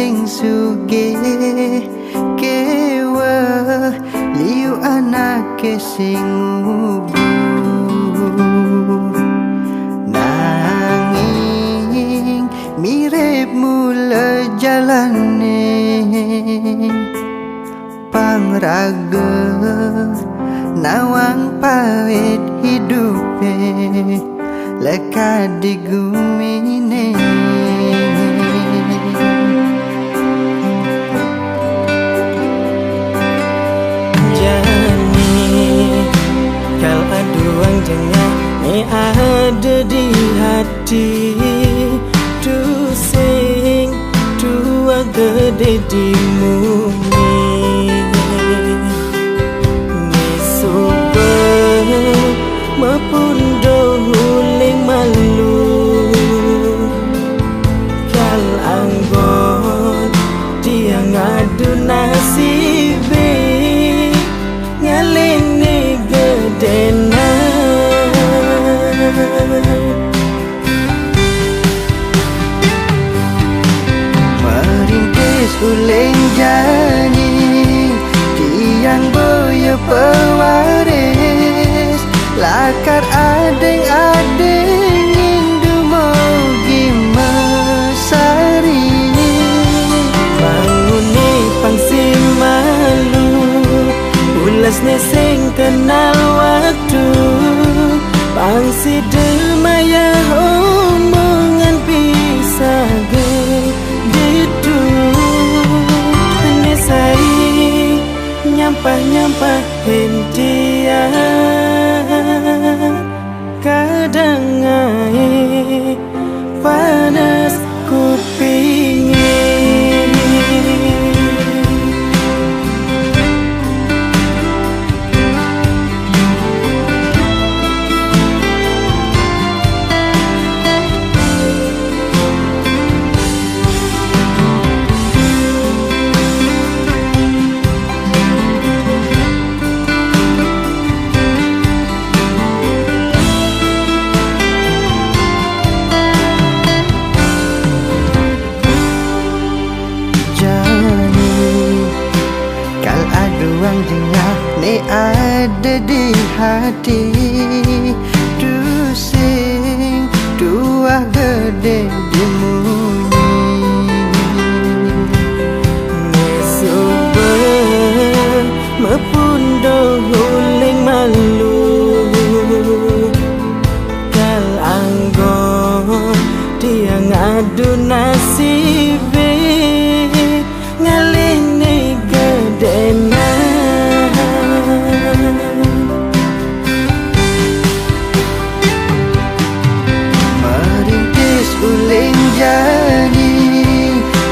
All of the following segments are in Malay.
sing sugih kewa liu anake sing ngubu nanging mirip mula jalane pangraga nawang pawit hidupe leka digumine kal aduang jengah ni ada di hati tu sing tua gede di bumi ni super mapundo huling malu kal anggon dia ngadu nasibe ngalini gedena merintis uling janji tiang boyo pewaris lakar adeng-adeng indu mogi mesari banguni pangsi malu ulas neseng kenal waktu pangsi demaya omongan bisa gitu nesai nyampah-nyampah hentia kadang ngai panas kupingin aduang jengah ni ada di hati tu sing tuah gede di muni nesuber mepundo huling malu kal anggon dia ngadu nasibe ngalini gedena merintis uling jadi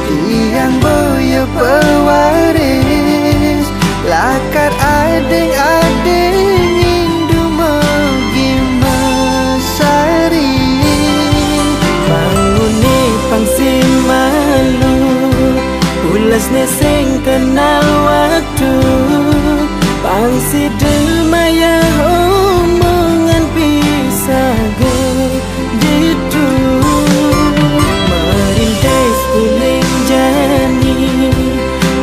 tiang boyo pewaris lakar adeng-adeng indu mogi mesari banguni pangsi malu ulas neseng kenal waktu pangsi demaya omongan bisa gitu merintis uling jani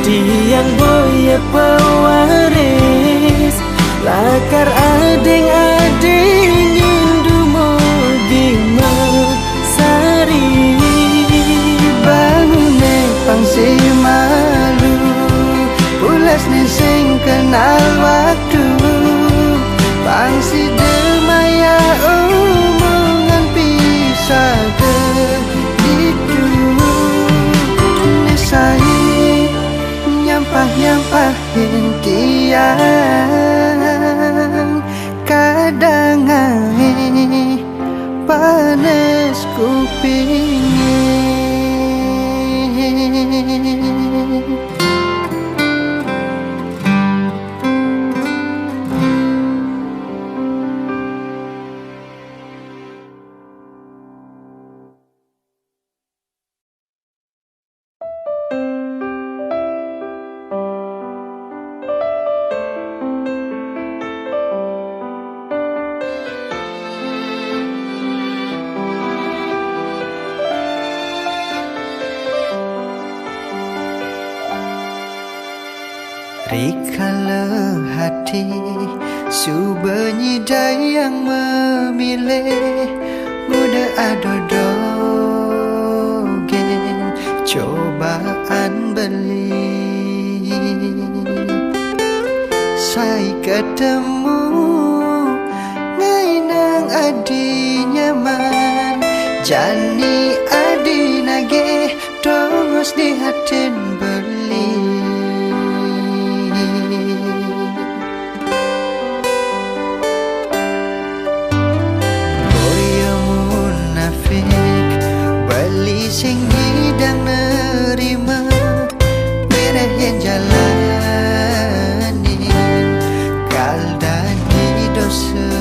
tiang boya pewaris lakar adeng-adeng indu mogi mesari bangune pangsi malu ulas neseng kenal waktu pangsi demaya omongan bisa gitu nesai nyampah-nyampah hentian kadang ngai panas kupingin Rikala hati Subernyi yang memilih Muda adodogen Cobaan beli Saya ketemu Ngainang adi nyaman Jani adi nage Dongos di hatin beli Beli sing hidang nerima Mereh yang jalani Kaldan di dosa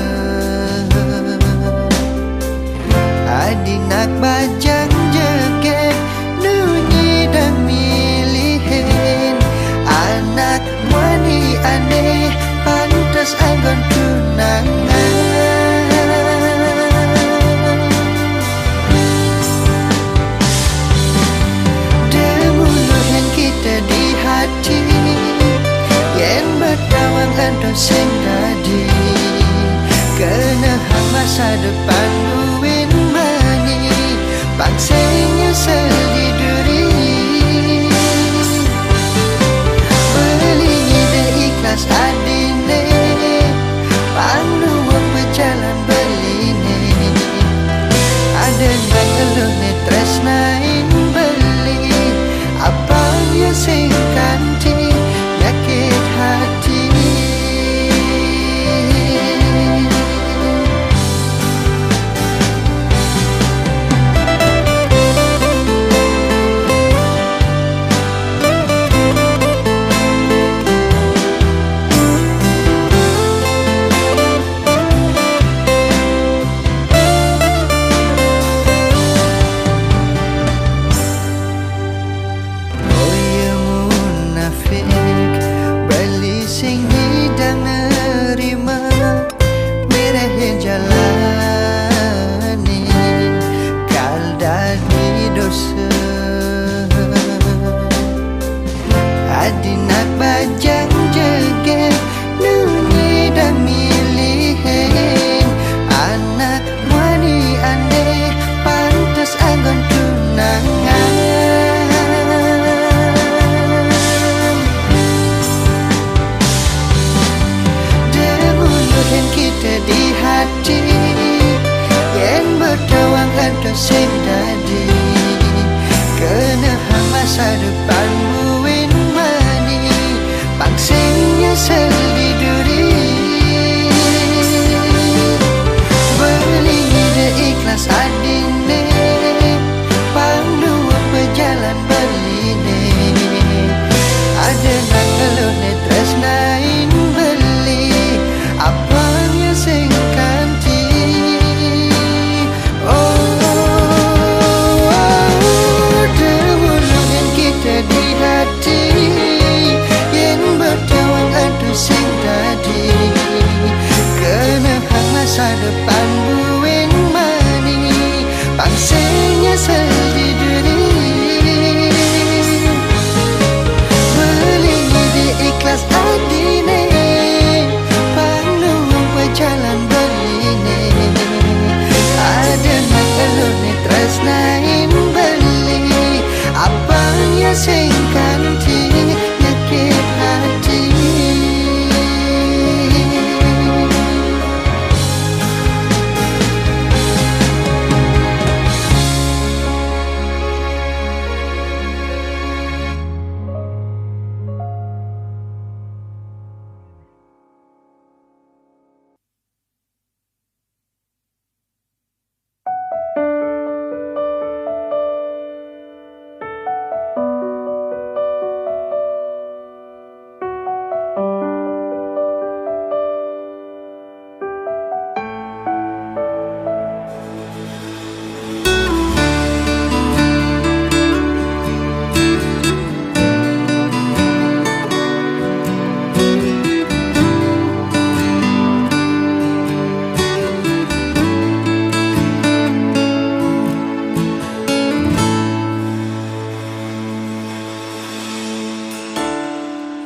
Adinak bajang jeket Nunyi dan milihin Anak wani aneh Pantas anggon tunangan Ando sing dadi Kena hang masa depan duwin mani Bangsanya seli duri Beli de ikhlas adine Panduang berjalan beline Ada nang elune tresnain beli Apa ya sing kanti Yakit hati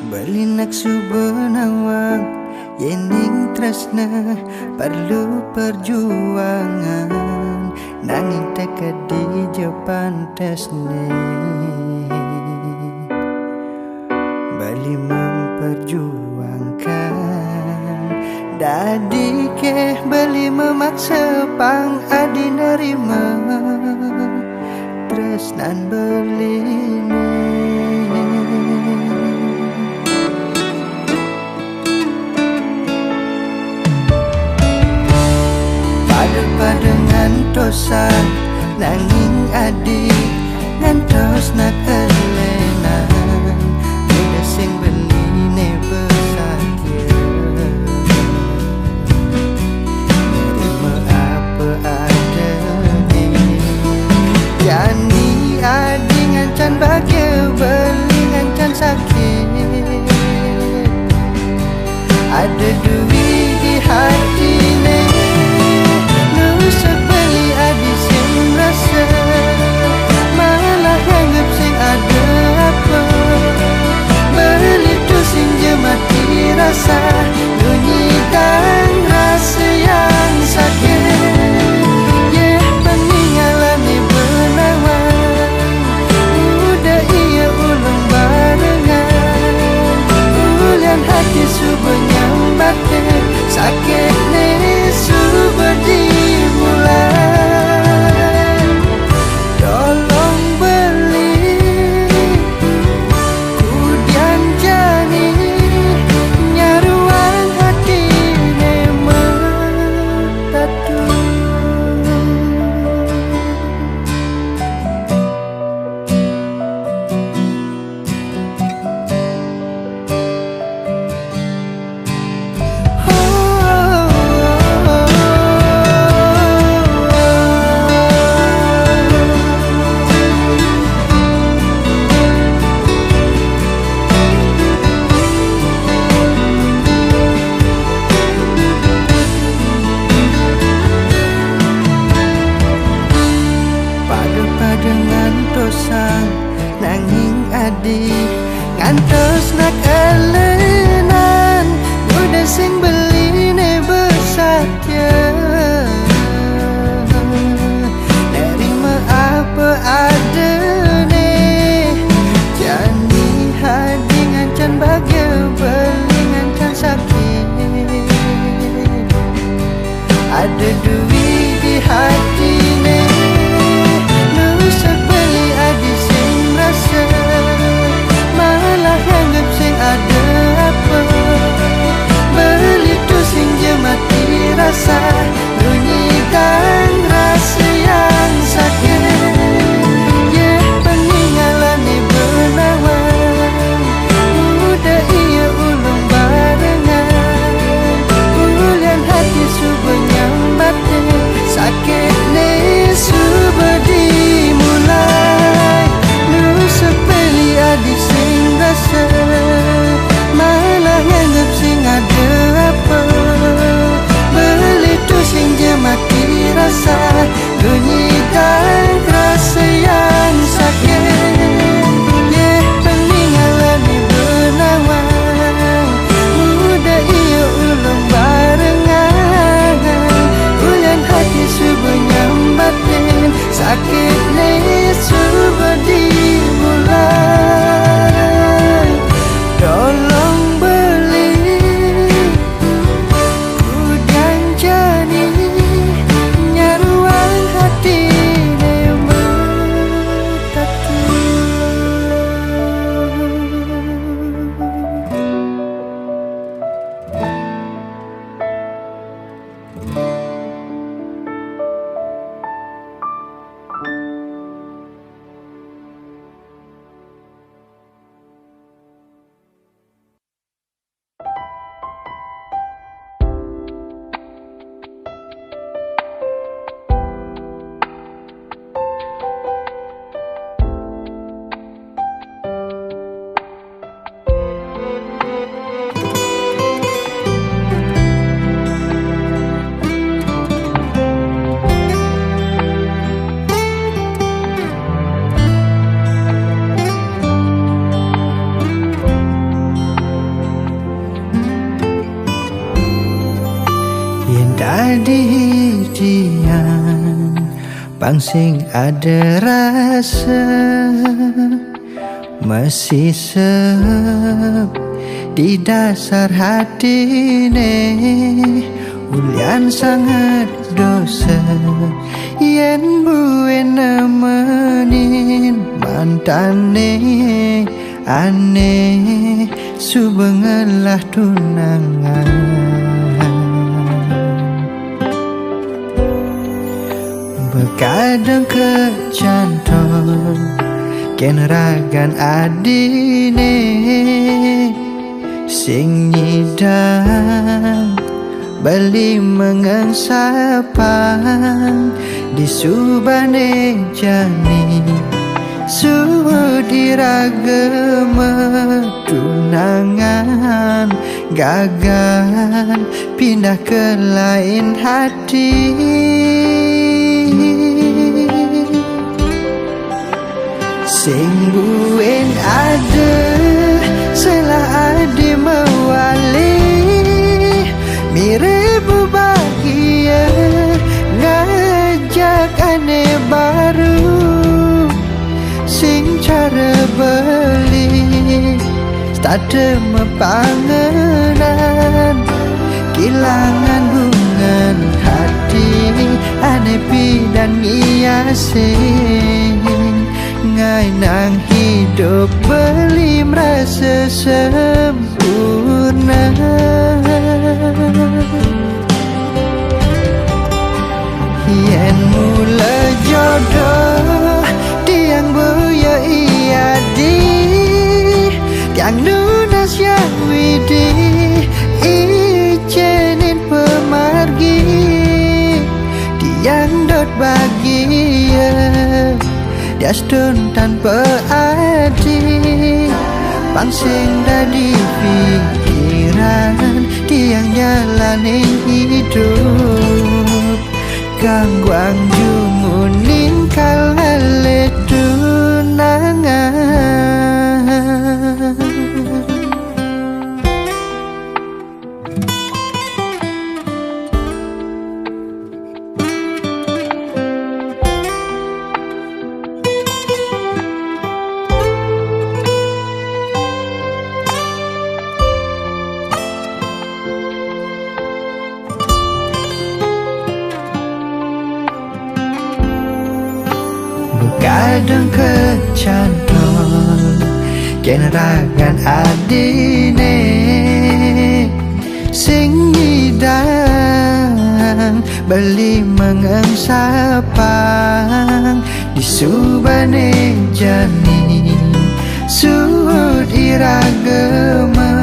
Beli nak subenawang yening tresna perlu perjuangan nanging teka di japan tesne beli memperjuangkan dadi ke beli memaksa pang adi nerima tresnan beli dengan dosa nanging adi ngantos nak elenan udah sing beline besakit nerima apa ada di jani adi ngancan bahagia beli ngancan sakit ada duit di hati rasa nunyikan rasa yang sakit yeah peninggalan ni benawang udah ia ulung barengan ulian hati subuhnya batin sakit ni subuh dimulai tolong beli kudian jani dengan dosa nanging adi ngantos nak elenan udah sing beline besatya nerima apa ada nih jani hadi ngancan bahagia beli ngancan sakit ada duit di hati nih malah anggap sing ada apa beli adidian pangsing ada rasa masih sep di dasar hati ulian sangat dosa yen buwe nemenin mantane aneh subengelah tunangan bekadang kecantol ken ragan adine sing nyidang bali mengengsapang di subane jani suhu dirageme tunangan gagal pindah ke lain hati sing buen ada selah adi mewali mirip bahagia ngajak aneh baru sing cara beli stade mepangenan kilangan bungan hati aneh pidan ngiasin ngai nang hidup beli merasa sempurna yen mula jodoh tiang buya iya di tiang nunas yang widi ijenin pemargi tiang dot bahagia Diastun tanpa arti pangsing dadi pikiran tiang jalanin hidup gangguang jumunin kalale tunangan kadang kecantol ken ragan adine sing nyidang beli mengengsapang di subane jani suhud iragema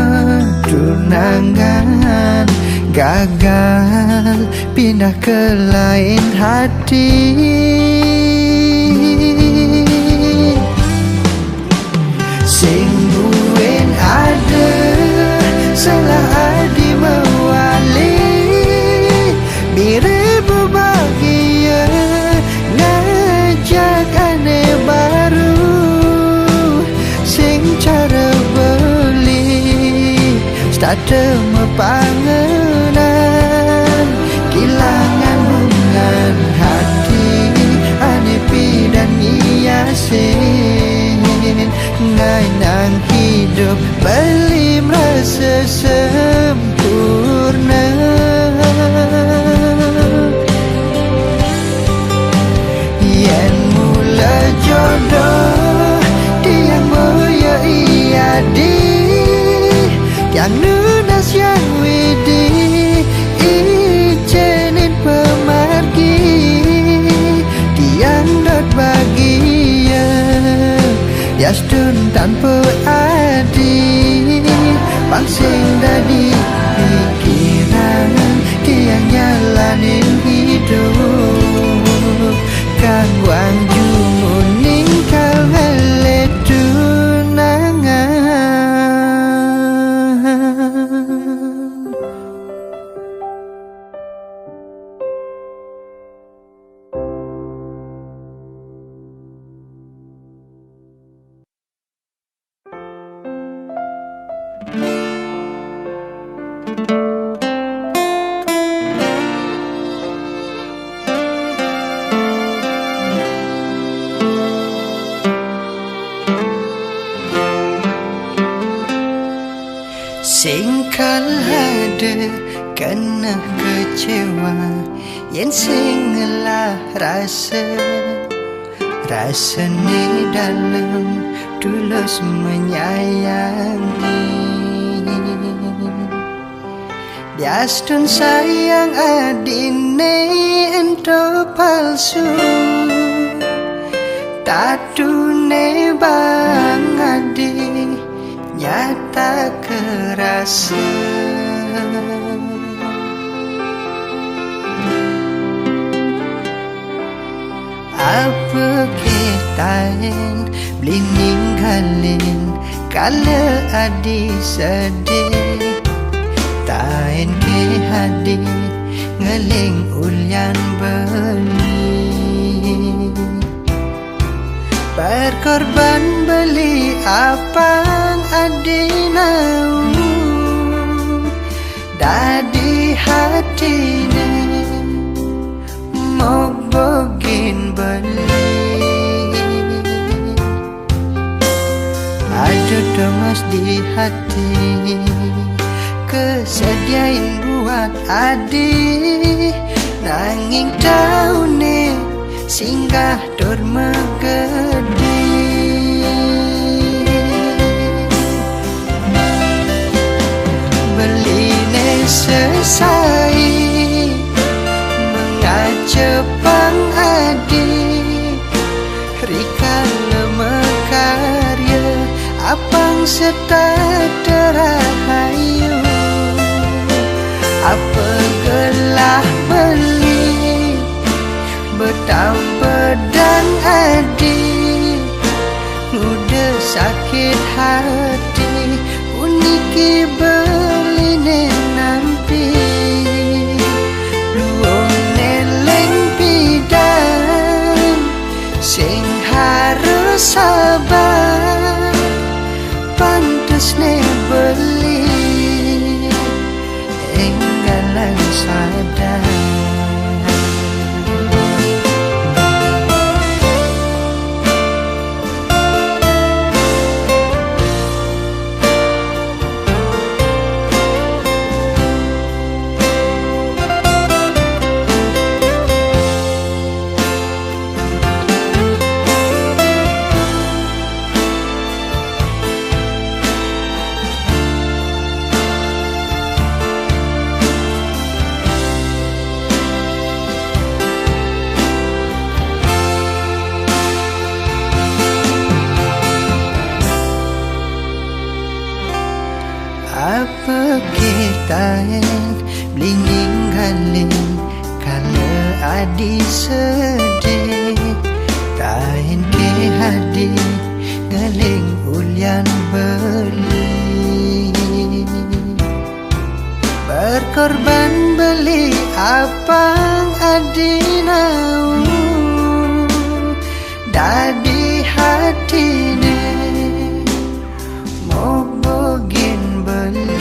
tunangan gagal pindah ke lain hati sing buen ada salah adi mewali mirip bahagia ngajak aneh baru sing cara beli stade mepangenan kilangan bungan hati aneh pidan ngiasin ngai nang hidup beli merasa sempurna yen mula jodoh tiang moya iya di tiang nunas yang widi ijenin pemargi tiang dot bahagia Diastun tanpa adi pangsing dadi pikiran tiang jalanin hidup gangguang jumuning kalale tunangan Singkal ada kena kecewa, yen sing ngelah rasa ni dalam tulus menyayangi. Biastun sayang adine ento palsu, tatune bang adi nyata kerasa. Apa kitain beli ninggalin kala adi sedih, tain ke hadi ngeling ulyan beli. Berkorban beli apang adi nau dadi hatine mau bogin beli. Ada demas di hati, kesediain buat adi, nanging taune singgah dur megedi. Beline selesai mengacepang adi, rikan lemekarya apang setat terahayu. Apa gelah beli betang pedang adi, udah sakit hati uniki beline nampi. Luong neleng pidan sing harus sabar, pantes ne beli enggalan sadar. Apa kitain beli ninggalin kala adi sedih, tain ke hadi ngeling ulyan beli. Berkorban beli apang adi nau dadi hatine mau bogin beli.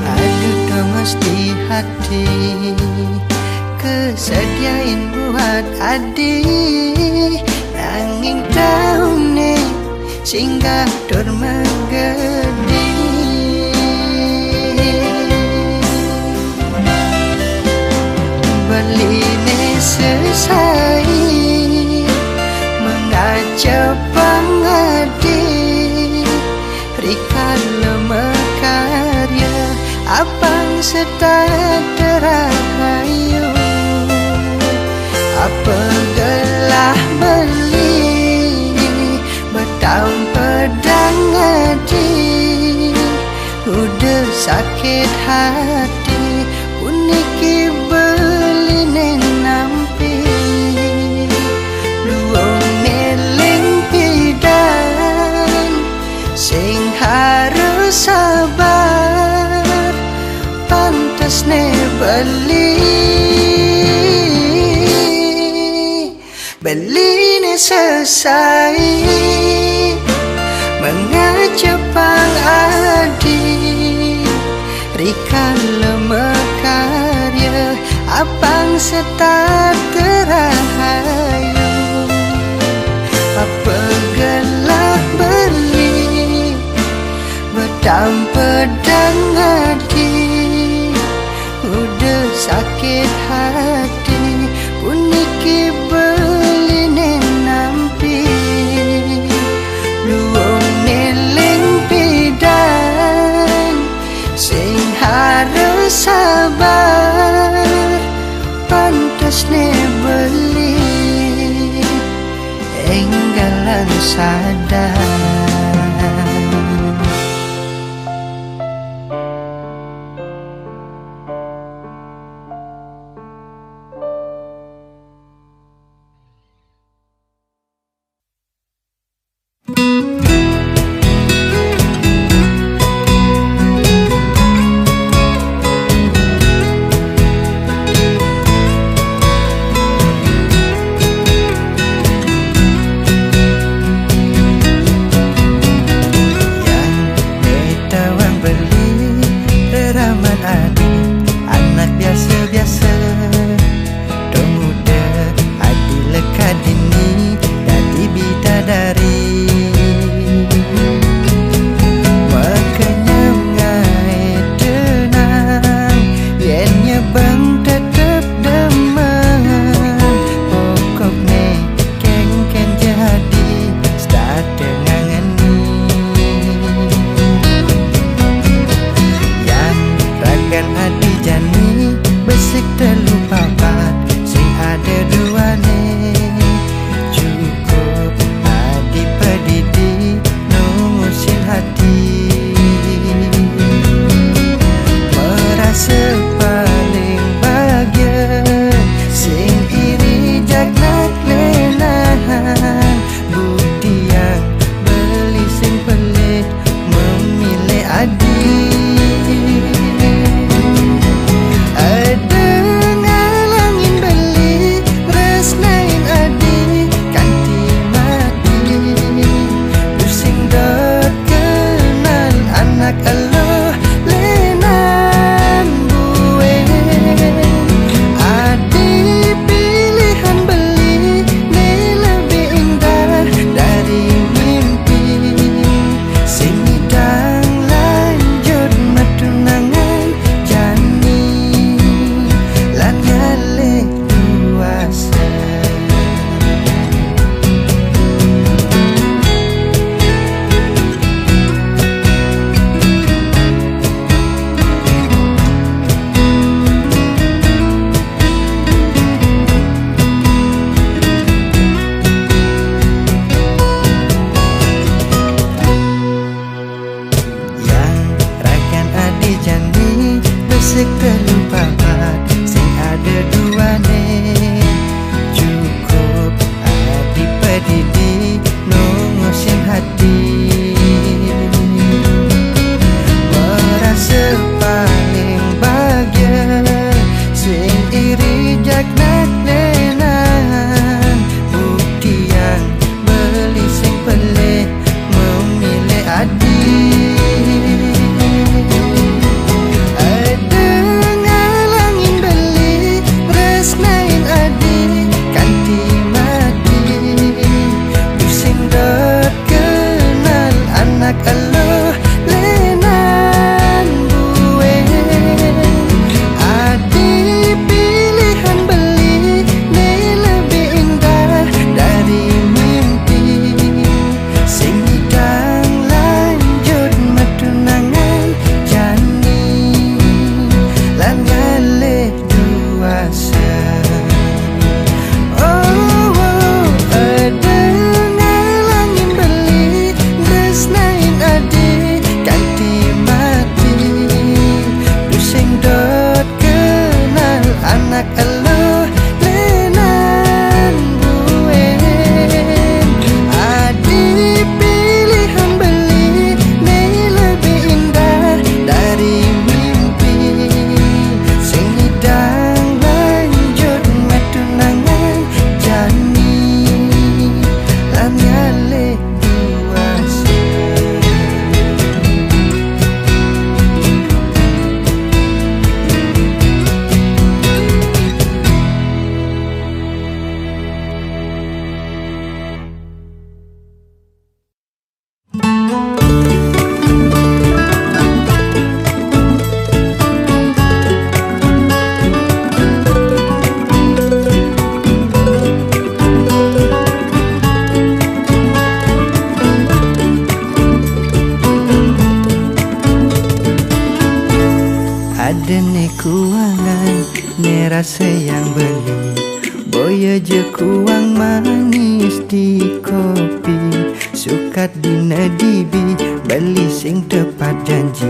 Ada demas di hati, kesediain buat adi, nanging taune singgah dur megedi. Beline selesai mengacepang adi, rikan lemekarya apang setat terahayu. Apa gelah beli betang pedang adi, udah sakit hati uniki beline nampi. Luong neleng pidan sing harus sabar, pantes ne beli. Beline selesai mengacepang adi, rikan lemekarya apang setat terahayu. Apa gelah beli ketinggalan sadar. Ia je kuang manis di kopi, sukat dina dibi, beli sing tepat janji,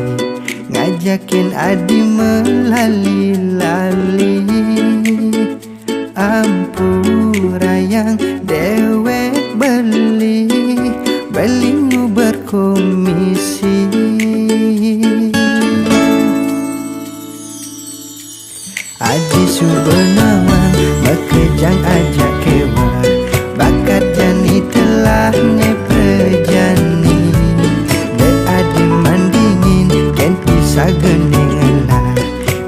ngajakin adi melali-lali. Ampurayang dewek beli, belimu berkomisi. Adi subenawang mekejang ajak kewa, bakat jani telah neprejani. De adi mandingin ken pisah gending lah,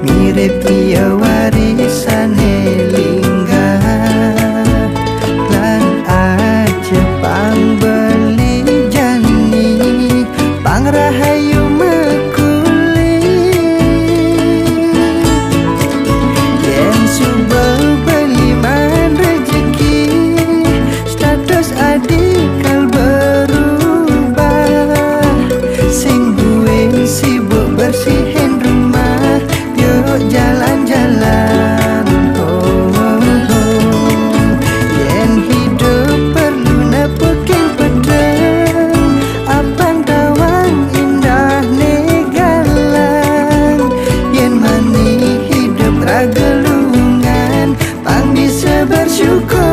mirip ia warisan lingga. Lan aja pang beli jani, pang rahayu mekuli. Yen subel beli man rezeki, status adik kal berubah. Sing duwe sibuk bersihin rumah, yuk jalan-jalan. Yen hidup perlu nepukin pedang, apang tawang indah negalang. Yen mani hidup ragelungan, pang bisa bersyukur.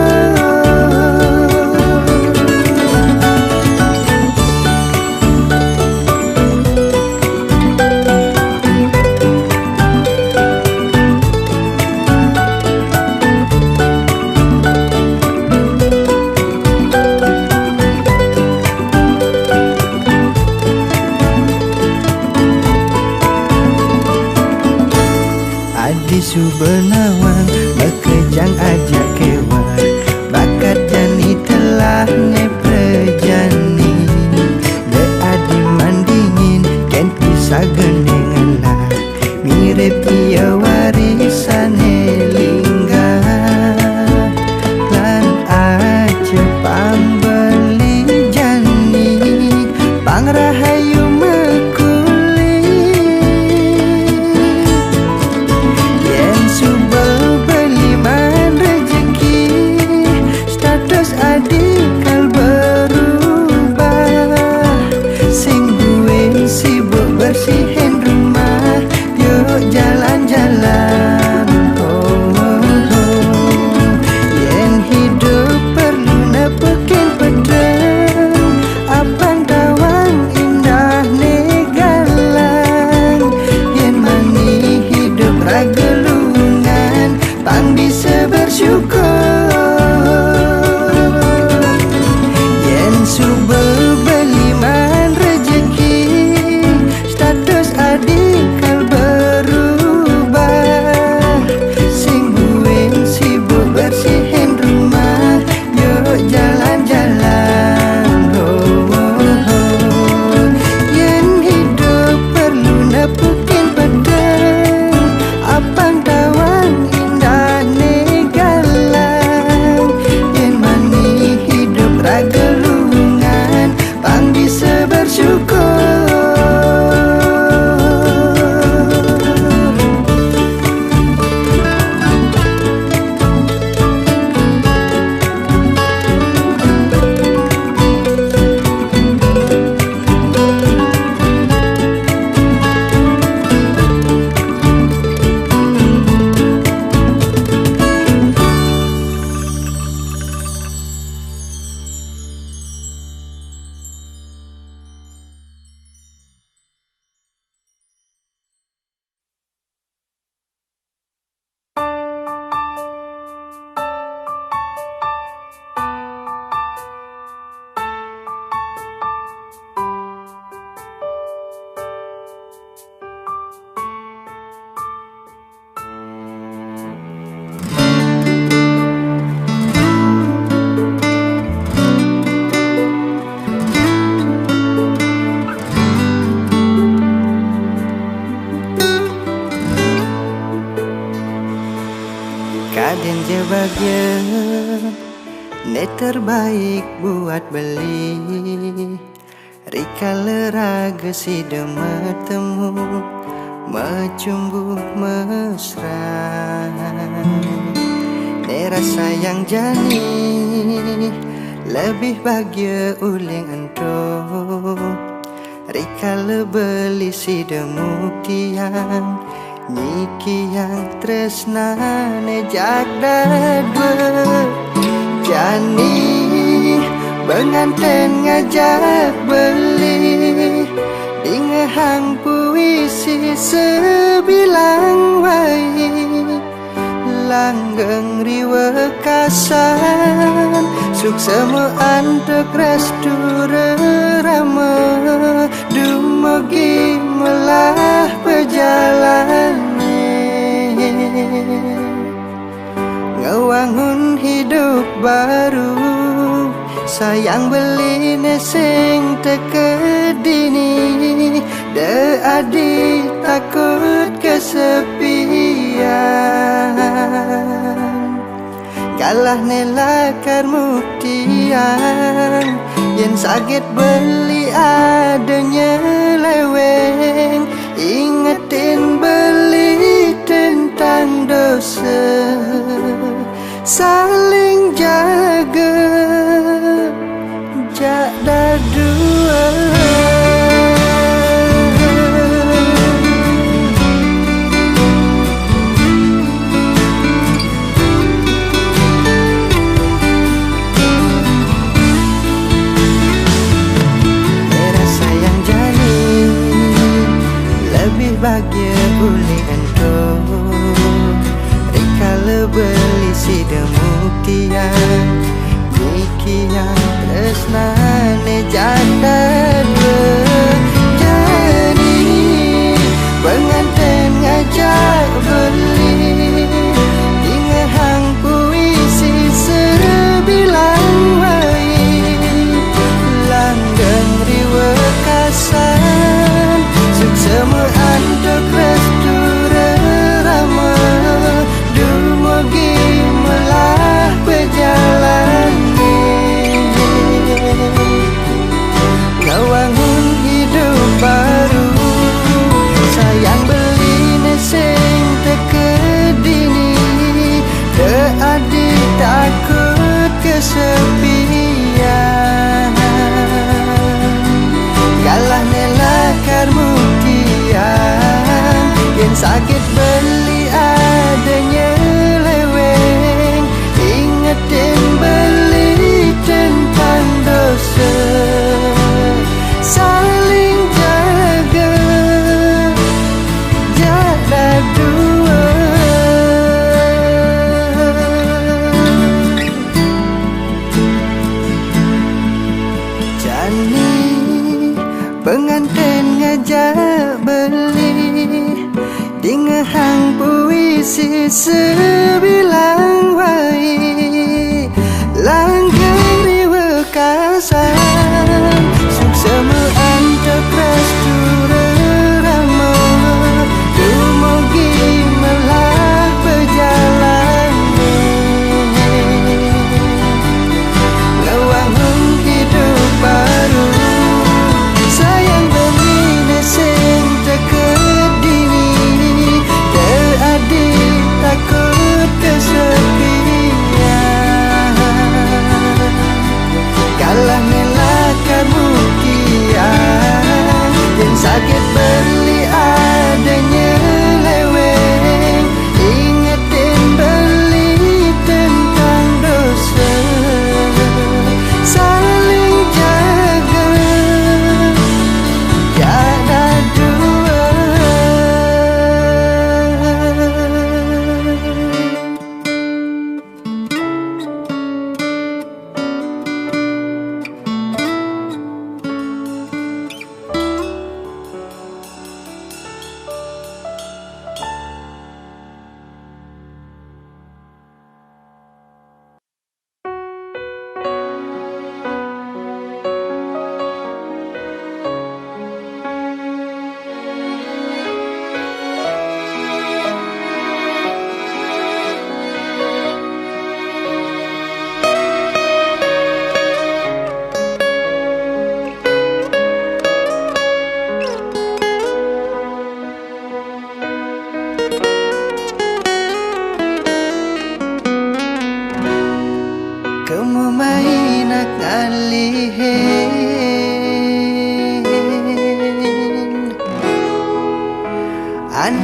Adi subenawang mekejang ajak kewa, bakat jani telah neprejani. De adi mandingin ken pisah gendingan lah, mirip ia warisan lingga. Lan aja pang beli jani, pang rahayu mekuli. Yen subel beli man rezeki, status adik kal berubah. Sing duwe sibuk bersihin rumah, yuk jalan-jalan. Yen hidup perlu nepukin pedang, apang tawang indah negalang. Yen mani hidup ragelungan, pang bisa bersyukur. Yen subel beli man rezeki, status adik kal berubah. Sing duwe sibuk bersihin rumah, yuk jalan-jalan. Yen hidup perlu nepukin pedang, apang tawang indah negalang. Yen mani hidup ragelungan, pang bisa bersyukur. Kaden je bagian ne terbaik buat beli, Rika leraga si demetemu Macumbuh mesra. Ne Era sayang jani lebih bahagia uling ento Rika lebeli si demuk tiang Niki yang tresna nejak dadwe Jani pengantin ngajak beli Dingehang puisi sebilang wai Langgeng riwe kasan Suksema antek restu rerama Dumogi melah perjalane Ngewangun hidup baru Sayang beli neseng tekedini De adik takut kesepian Galah nelakar muktian Yen sakit beli adanya leweng Ingetin beli tentang dosa Saling jaga Jaga dua Era sayang jani lebih bahagia uli ento Rika lebeli si demuk tiang Niki yang tresna nejak dadwe Jadi pengantin ngajak beli Dingehang puisi sebilang wai Langgeng riwe kasan Suksema antuk restu rerama Dumogi melah berjalan Ngewangun hidup baru Sayang beli neseng tekedini De adik takut kesepian Galah nelakar muktian Yen sakit beli adanya leweng Ingetin beli tentang dosa Saling jaga Jaga dua Jani pengantin ngajak beli Dingehang puisi sebilang wai Langgeng riwe kasan Suksema antek restu rerama Dumogi melah perjalane Ngewangun hidup baru Sayang beli neseng tekedini De adik takut kesepian Kalah nelakar muktian Yang sakit beli adanya leweng Ingetin beli tentang dosa Saling jaga Jaga dua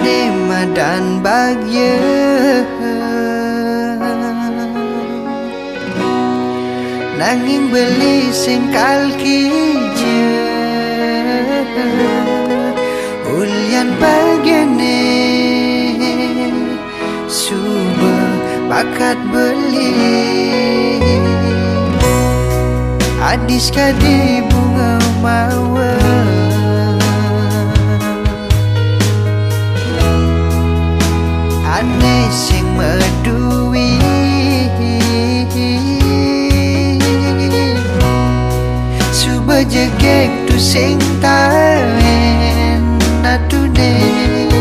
ane madan bagye nanging beli singkal kije ulyan bagiane suba bakat beli adis kadi bunga mawar ane sing medui suba jegek tu sing taen natunen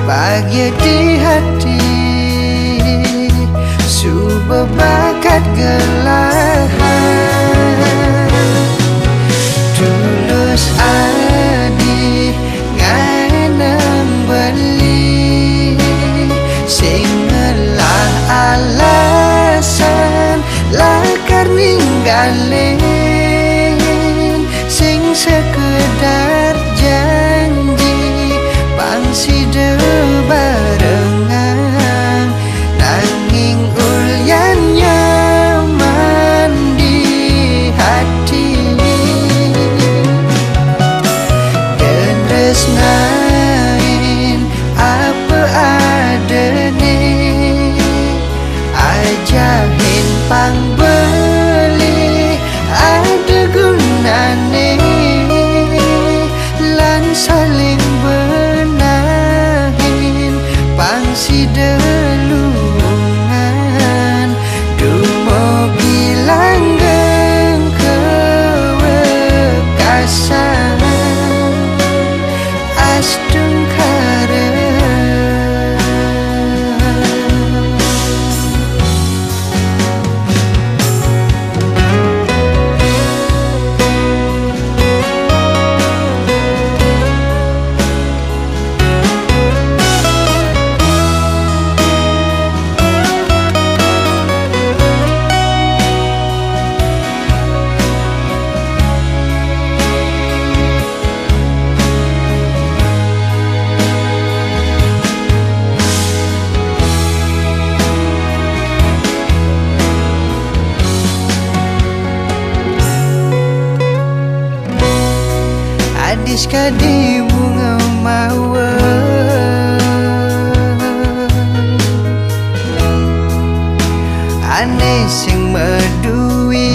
bahagia di hati suba bakat gelahan tulus adi nganang beli singelah alasan lakar ninggalin sing sekedar janji pangsi barengan nanging ulyan nyaman di hati dan resnain apa adane ajahin pang beli ada gunane lan saling benahin pangsi delungan dumogi langgeng kewekasan astung adis kadi bunga mawar ane sing medui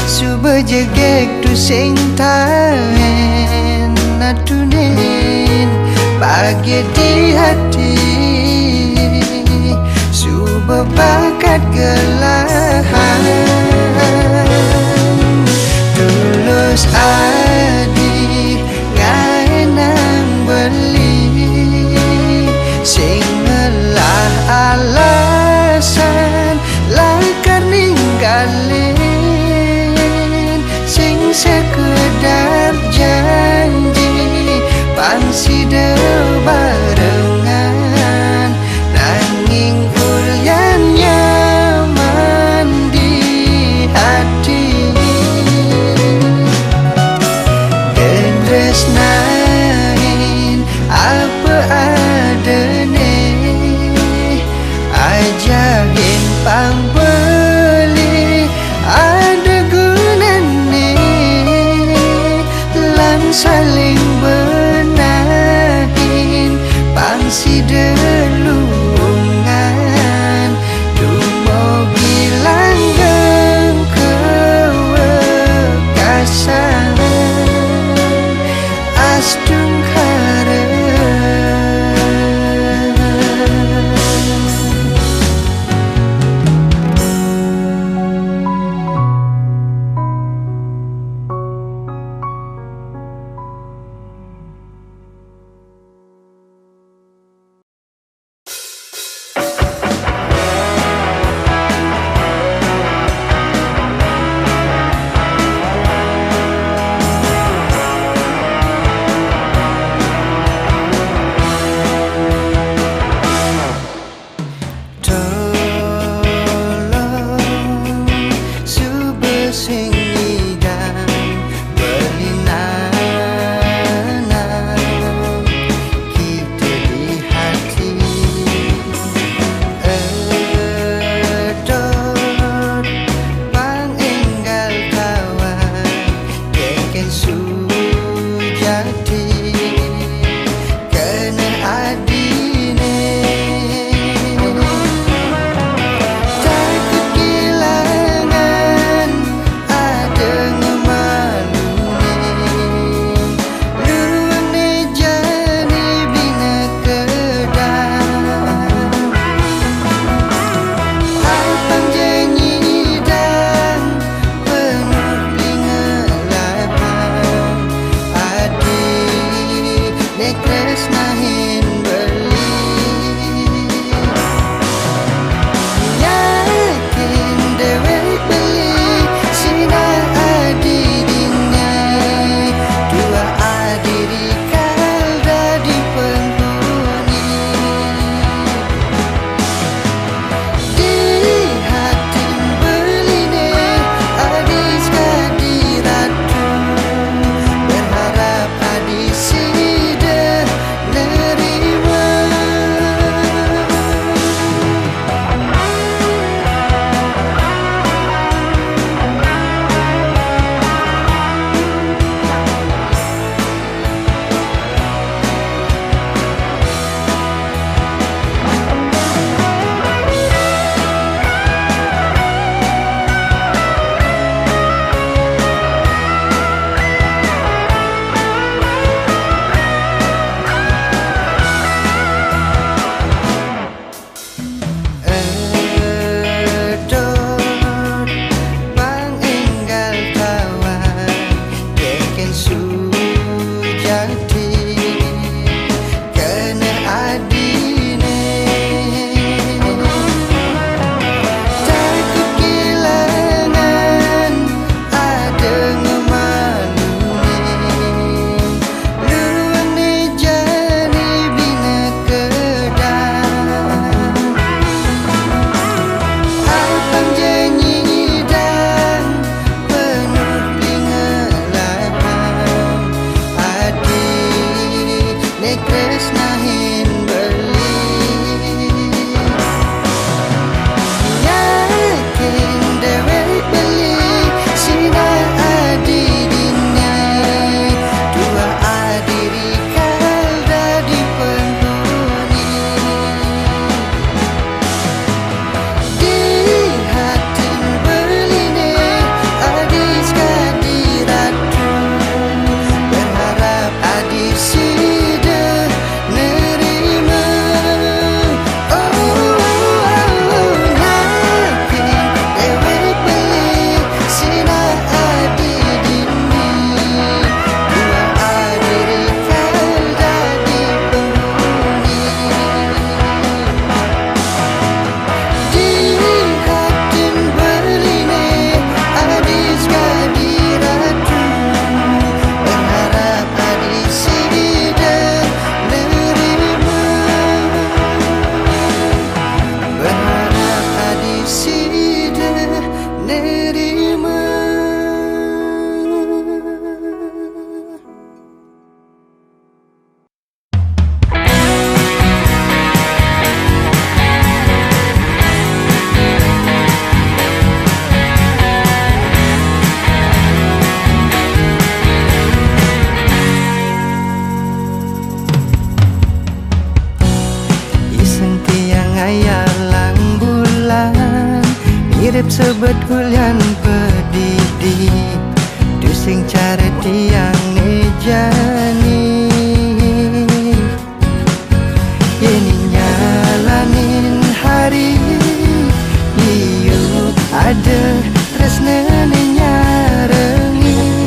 suba jegek tu sing taen natunen bahagia di hati suba bakat gelahan tulus adi nganang beli singelah alasan lakar ninggalin sing sekedar janji pangsi barengan nanging ulyan nyaman di hati dan resnain apa adane ajahin pang beli Urip sebet kulian pedidi tu sing cara tiang nejani ini nyalanin hari liu ada tresna nyarengin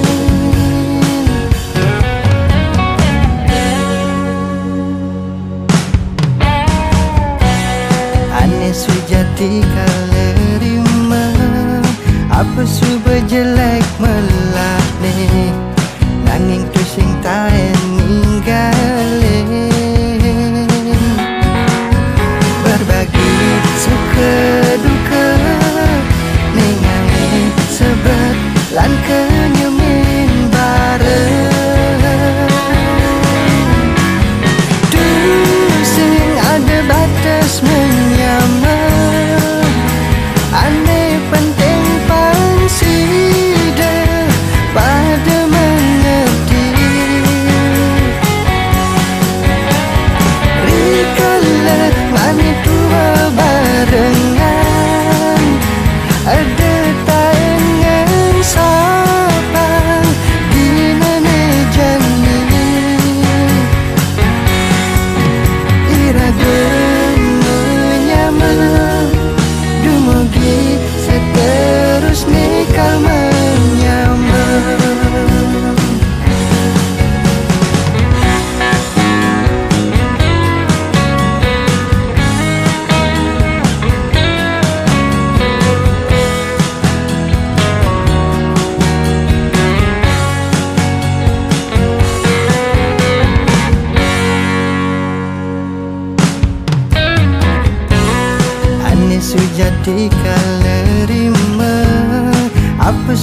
ane sujati kalerima apa suba jelek melah ne nanging tu sing taen ninggalin berbagi suka duka ningale sebet lan kenyemin bareng tu sing ada batas menyamar ane penting pansida pada mengerti rikala mani tua barengan ada taengan sapang dinane jani iraga menyamar dumugi seterusnya kal menyamar ane sujati kalerima apa